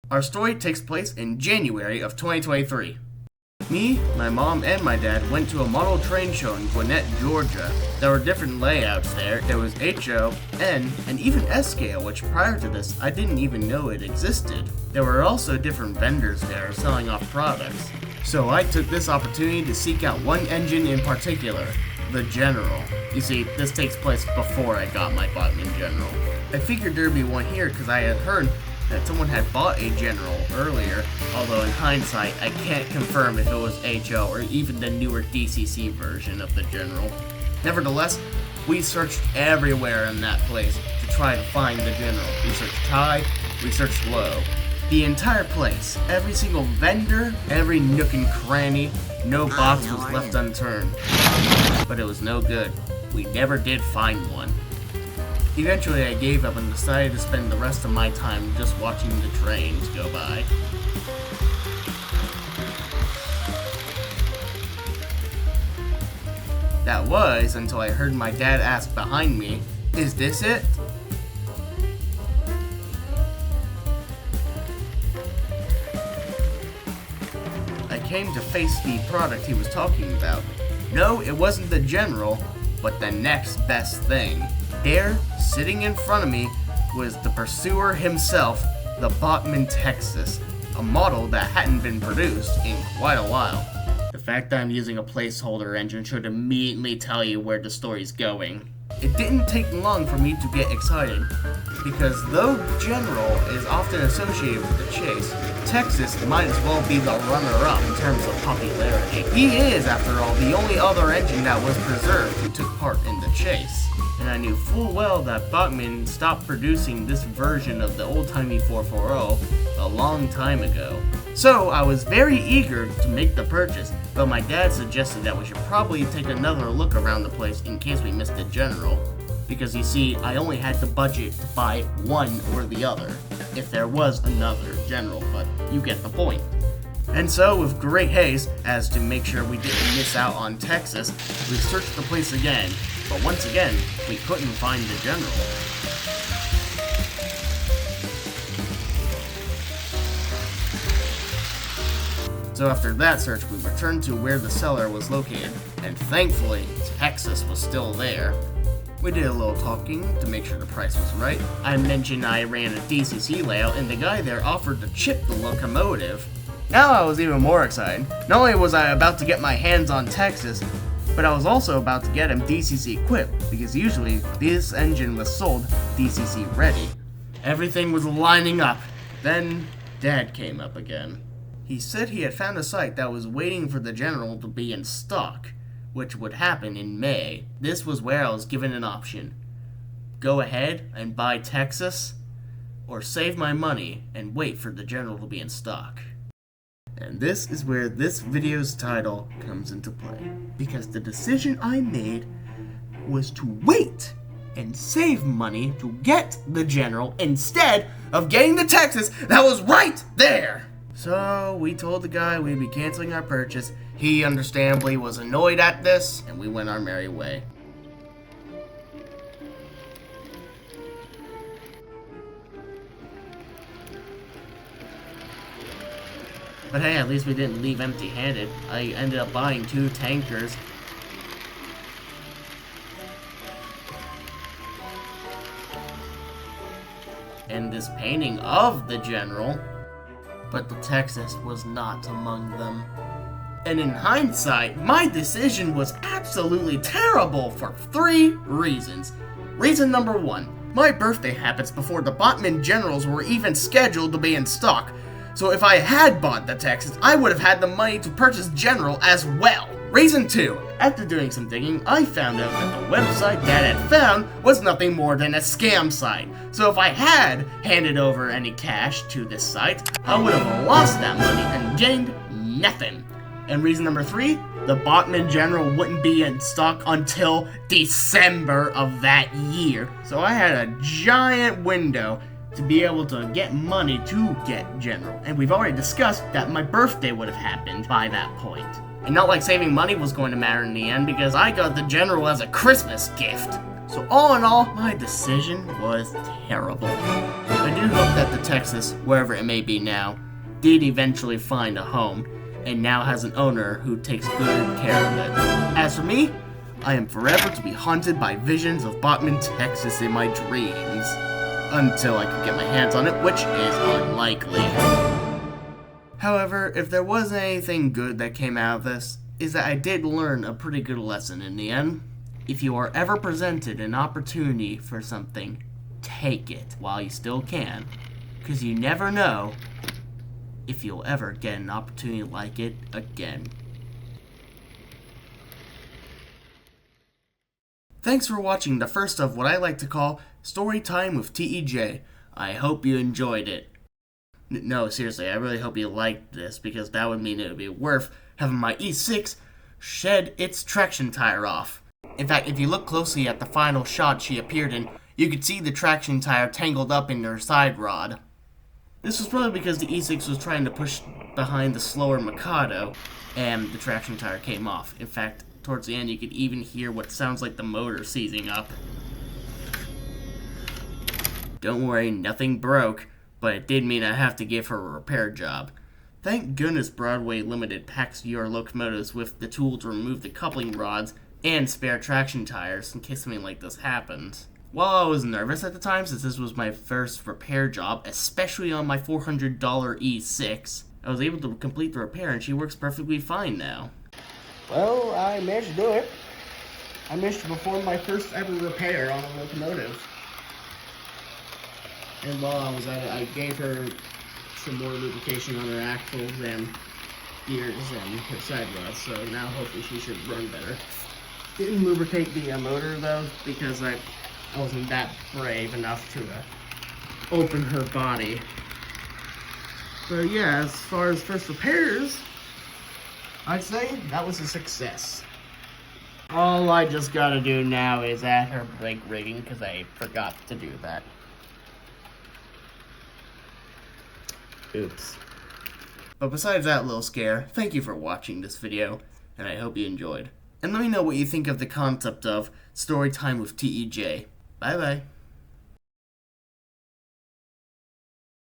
Our story takes place in January of 2023. Me, my mom, and my dad went to a model train show in Gwinnett, Georgia. There were different layouts there. There was HO, N, and even S scale, which prior to this, I didn't even know it existed. There were also different vendors there selling off products. So I took this opportunity to seek out one engine in particular, the General. You see, this takes place before I got my Bachmann General. I figured there'd be one here because I had heard that someone had bought a General earlier, although in hindsight, I can't confirm if it was HO or even the newer DCC version of the General. Nevertheless, we searched everywhere in that place to try to find the General. We searched high, we searched low. The entire place, every single vendor, every nook and cranny, no box was left unturned. But it was no good. We never did find one. Eventually I gave up and decided to spend the rest of my time just watching the trains go by. That was until I heard my dad ask behind me, "Is this it?" I came to face the product he was talking about. No, it wasn't the General, but the next best thing. There, sitting in front of me, was the pursuer himself, the Bachmann Texas, a model that hadn't been produced in quite a while. The fact that I'm using a placeholder engine should immediately tell you where the story's going. It didn't take long for me to get excited, because though General is often associated with the chase, Texas might as well be the runner-up in terms of popularity. He is, after all, the only other engine that was preserved who took part in the chase. And I knew full well that Bachmann stopped producing this version of the old-timey 440 a long time ago. So I was very eager to make the purchase, but my dad suggested that we should probably take another look around the place in case we missed the General. Because you see, I only had the budget to buy one or the other, if there was another General, but you get the point. And so, with great haste, as to make sure we didn't miss out on Texas, we searched the place again, but once again, we couldn't find the General. So after that search, we returned to where the seller was located, and thankfully, Texas was still there. We did a little talking to make sure the price was right. I mentioned I ran a DCC layout, and the guy there offered to chip the locomotive. Now I was even more excited. Not only was I about to get my hands on Texas, but I was also about to get him DCC equipped, because usually this engine was sold DCC ready. Everything was lining up. Then Dad came up again. He said he had found a site that was waiting for the General to be in stock, which would happen in May. This was where I was given an option. Go ahead and buy Texas, or save my money and wait for the General to be in stock. And this is where this video's title comes into play. Because the decision I made was to wait and save money to get the General instead of getting the Texas that was right there. So we told the guy we'd be canceling our purchase. He understandably was annoyed at this, and we went our merry way. But hey, at least we didn't leave empty-handed. I ended up buying 2 tankers. And this painting of the General. But the Texas was not among them. And in hindsight, my decision was absolutely terrible for 3 reasons. Reason number 1, my birthday happens before the Bachmann Generals were even scheduled to be in stock. So if I had bought the Texas, I would have had the money to purchase General as well. Reason 2, after doing some digging, I found out that the website Dad had found was nothing more than a scam site. So if I had handed over any cash to this site, I would have lost that money and gained nothing. And reason number 3, the Bachmann General wouldn't be in stock until December of that year. So I had a giant window to be able to get money to get General. And we've already discussed that my birthday would have happened by that point. And not like saving money was going to matter in the end, because I got the General as a Christmas gift. So all in all, my decision was terrible. I do hope that the Texas, wherever it may be now, did eventually find a home, and now has an owner who takes good care of it. As for me, I am forever to be haunted by visions of Bachmann, Texas in my dreams. Until I can get my hands on it, which is unlikely. However, if there was anything good that came out of this, is that I did learn a pretty good lesson in the end. If you are ever presented an opportunity for something, take it while you still can. Because you never know if you'll ever get an opportunity like it again. Thanks for watching the first of what I like to call Story Time with TEJ. I hope you enjoyed it. No, seriously, I really hope you liked this, because that would mean it would be worth having my E6 shed its traction tire off. In fact, if you look closely at the final shot she appeared in, you could see the traction tire tangled up in her side rod. This was probably because the E6 was trying to push behind the slower Mikado, and the traction tire came off. In fact, towards the end, you could even hear what sounds like the motor seizing up. Don't worry, nothing broke, but it did mean I have to give her a repair job. Thank goodness Broadway Limited packs your locomotives with the tool to remove the coupling rods and spare traction tires in case something like this happens. While I was nervous at the time, since this was my first repair job, especially on my $400 E6, I was able to complete the repair and she works perfectly fine now. Well, I managed to do it. I managed to perform my first ever repair on a locomotive. And while I was at it, I gave her some more lubrication on her axles and gears and her side rods, so now hopefully she should run better. Didn't lubricate the motor though, because I wasn't that brave enough to open her body. But yeah, as far as first repairs, I'd say that was a success. All I just gotta do now is add her brake rigging, because I forgot to do that. Oops. But besides that little scare, thank you for watching this video, and I hope you enjoyed. And let me know what you think of the concept of Story Time with TEJ. Bye bye.